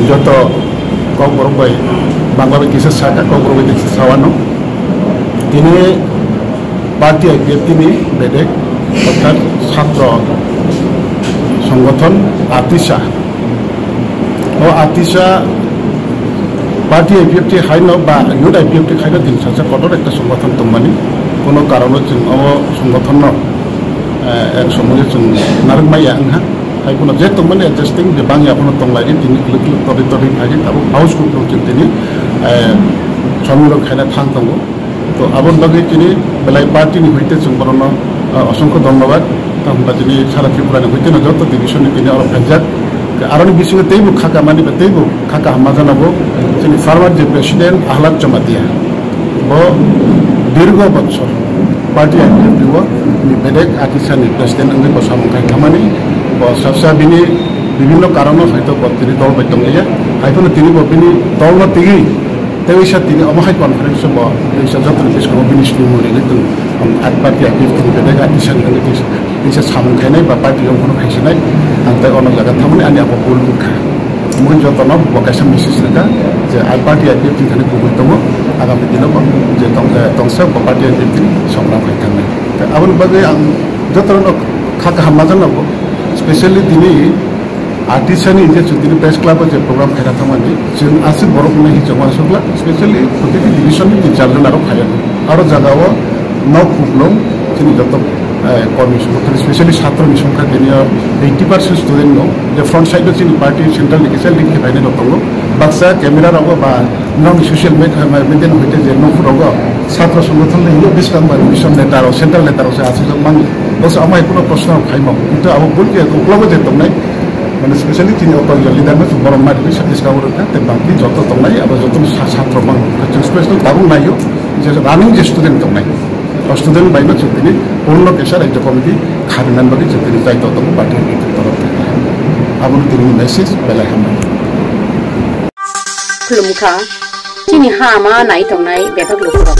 joto kok borok bangla kisah saka kok borok kisah sawano tini party IPF ini bedek অর্থাৎ ছাত্র সংগঠন আতিশা ও আতিশা party IPFT খাইন বা youth IPFT খাইন দিন সাথে কঠোর একটা সংগঠন তোমানি কোনো কারণে সংগঠন এক সময় নারকমাই আনহা hay puno je tong mane adjusting de bang ya puno tong lai tin kluk tobi phagi tabu house group lo tin chamuro khaina thang tongo to abon lagi tini belai party ni hoite chungborno অসংখ্য ধন্যবাদ আমরা তিনি সারা ত্রিপুরানি হইতে না যত division তিনি আরো ফেজাক আরো বিষয়ে তেইব খাকা মানি তেইব খাকা হামা জানাবো তিনি ফার্মার যে প্রেসিডেন্ট আহ্লাদ জমাতিয়া ও দীর্ঘ বছর পার্টি আইপিএফ বেডেক আতিসানি প্রেসিডেন্ট আঙ্গি বসামুখাই খামানি সবসা বিনি বিভিন্ন কারণে হয়তো তিনি দল বাইতম গিয়া হাইফোন তিনি বিনি দল না তিগি তেইশা তিনি অমহাই কনফারেন্স তেইশা যত বিশেষ করে বিনি সুমুরি কিন্তু আট পার্টি আইপিএফ তিনি বেডেক আতিসানি তেইশা সামুখাইনাই বা পার্টি অংশনো খাইছিনাই আং তাই অন্য জায়গা থামনি আনি আবো বুল মুখা মুখ যতন বকাইসা মিসিস রেখা যে আট পার্টি আইপিএফ তিনি গুগল দङ আগামী দিনে যে তংসা পার্টি আইপিএফ তিনি সংগ্রাম হয়ে থাকবে আবার বাদে আং যত খাকা হামা জানাবো स्पेशली दिनै आर्टिसानि जे दिनै प्रेस क्लाब जे प्रग्राम खायना थांमानि जों आसि बर'फोरनि हिजाव सब्ला स्पेशली प्रत्येक डिविजननि टिचारजों आरो खाया आरो जागाव न प्रब्लेम जोंनि जत कर्मी संगठन स्पेशली छात्रनि संख्या दिनै 80% स्टुडेन्ट दं जे फ्रन्ट साइड जोंनि पार्टी सेन्ट्रेल लिकेल लिंक खायनाय दङ बाक्सा केमेरा राव बा नन सोशल मिडिया हইতে जे नफुराव छात्र संगठन हिलो बिस्काम्बा मिशन लेटार सेन्ट्रल लेटार से आसि जों मांग बस आमाय कोनो प्रश्न खाइम किन्तु अब बुलके उपलब्ध जे दंनाय माने स्पेशली तिनि अटल लिडार में बरम मारि साबिस कावर का ते बाकी जत दंनाय अब जत छात्र मांग स्पेशल दाबु नायो जे रानिंग जे स्टुडेन्ट दंनाय स्टुडेन्ट बाइनो जोंनि पूर्ण केसार राज्य कमिटि खारिनान बागै जोंनि दायित्व दं पार्टी तरफ आबुन तिनि मेसेज बेलाय हाम खुलुमखा तिनि हामा नाय दंनाय बेफोर लोकफोरा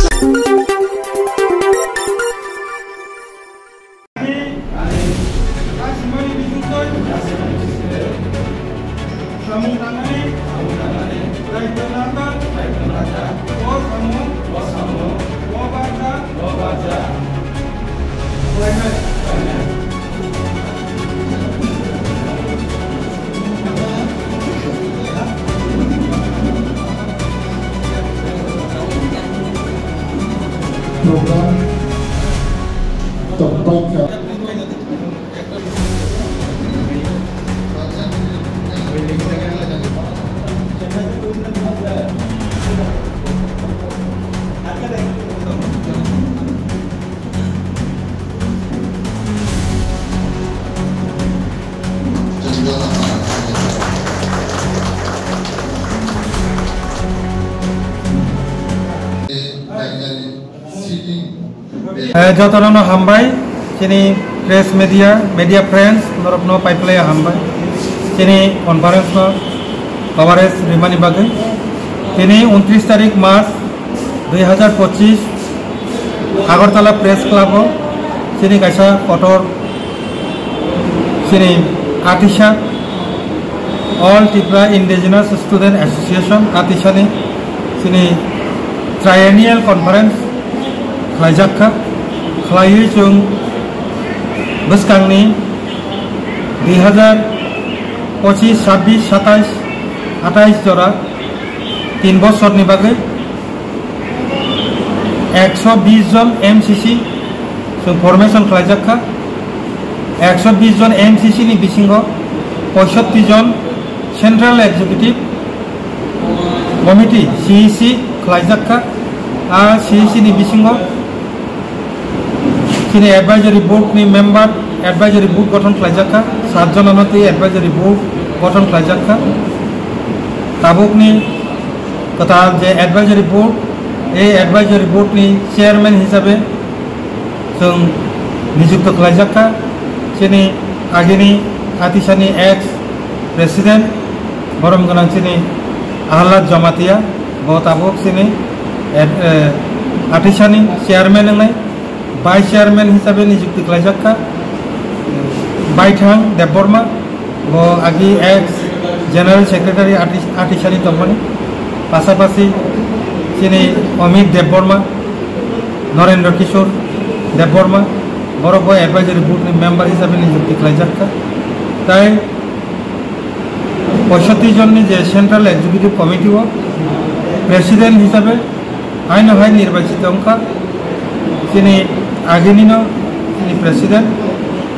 जतरनो हामबाय चिनी प्रेस मीडिया फ्रेंड्स नरपनो पाइपलाय हामबाय चिनी कॉन्फ्रेंस नो कवरेज रिमानी बागै चिनी 29 तारीख मार्च 2025 आगरतला प्रेस क्लब चिनी कायसा कठोर चिनी आतिशा all Tripura indigenous student association आतिशानि चिनी ट्रायेनियल कॉन्फ्रेंस खालायजाखा खालायो जों बोसकांनि 2025 26 27 28 जरा 3 बছरनि बागै 120 जन एमसीसी जों फर्मेशन खालायजाखा 120 जन एमसीसी नि बिसिङाव 65 जन सेंट्रल एक्जिक्यूटिव कमिटी सीईसी खालायजाखा आ सीईसी नि बिसिङाव चिनी एडवाइजरी बोर्ड नि मेम्बर एडवाइजरी बोर्ड गठन खालायजाखा 7 जनानोते एडवाइजरी बोर्ड गठन खालायजाखा ताबुकनि कथा जे एडवाइजरी बोर्ड ए एडवाइजरी बोर्ड नि चेयरमैन हिसाबै जों नियुक्त खालायजाखा चिनी आगिनि आतिसानि एक्स प्रेसिडेंट बरम गोनां चिनी आहलाद जमातिया ब ताबुक चिनी आतिसानि चेयरमैन नंनाय वाइस चेयरमैन हिसाब से नियुक्ति खालायजाखा बाइथां देबबर्मा वो आगे एक्स জেনারেল সেক্রেটারি আটিশানি তম্মানি পাশাপাশি চিনি অমিত দেববর্মা নরেন্দ্র কিশোর দেববর্মা বড় এডভাইজারি বোর্ডনি মেম্বার হিসাবে নিযুক্তি খাইজাক্কা তাই 65 জননি যে সেন্ট্রাল এক্সিকিউটিভ কমিটিও প্রেসিডেন্ট হিসাবে আইন হয় নির্বাচিত অঙ্কা তিনি আগেনিন তিনি প্রেসিডেন্ট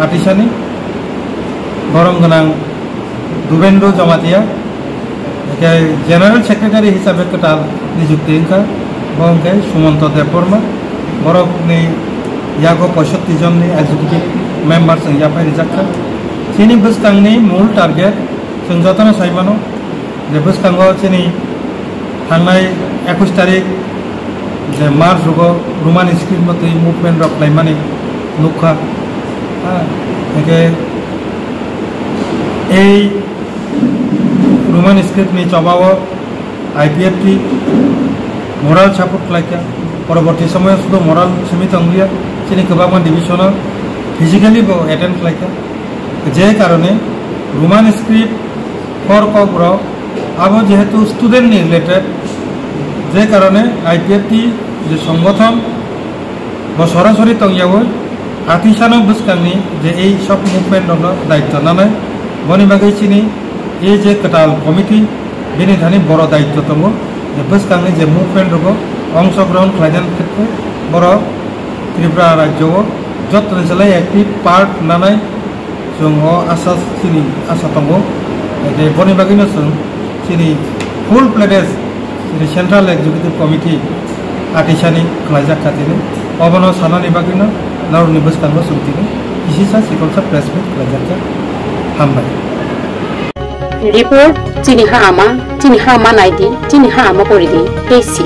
আটিশানি গরম গোনাং দুবেন্দ্র জমাতিয়া জেনারেল সেক্রেটারি হিসাবে কটাল নিযুক্তি Inca বংকে Sumanta Debbarma বরফনি ইয়াগো 65 জননি executive member जों याफाय रिजाखा चिनि बसकांनि मूल टार्गेट जों जतन साइमानो जे बसकांगो चिनि थांनाय 21 तारिख जे मार्च रुगो रोमान स्क्रिप्ट मते मुभमेंट रक लाइमानि नुखा एके এই रोमान स्क्रिप्ट नि चबाव आईपीएफटी मोराल सापोर्ट खालायखा परवर्ती समय शुद्ध मोराल समित अंगलिया चिनि गोबां डिविजन फिजिकली एटेंड खालायखा जे कारणे रोमान स्क्रिप्ट फर कग्र अब जेहेतु स्टूडेंट रिलेटेड जे कारणे आईपीएफटी जे संगठन सरासरि तंगियावो आतिसानो बसकांनि जे এই सब मुभमेंट दायित्व नानाय बनि बागै चिनि এই যে कटाल कमिटी बेनि धानि बड़ दायित्व दङ जे बसकांनि जे मुभमेंट रग अंशग्रहण खालायनायनि क्षेत्रे बड़ त्रिपुरा राज्योआव जतन जिल्लाय एक्टिव पार्ट नानाय जों आसा चिनि आसा दङ जे बनि बागैनो जों चिनि फुल प्लेडेज चिनि सेंट्रल एक्जिक्यूटिव कमिटी आतिसानि खालायजाखा दिनै अबनो सानानि बागैनो नावनि बसकांगो सोंथिनो इसिसा सिकलसा प्रेस मिट खालायजाखा हामबाय रिपोर्ट चिनि हामा नायदि चिनि हामा परिदि केसि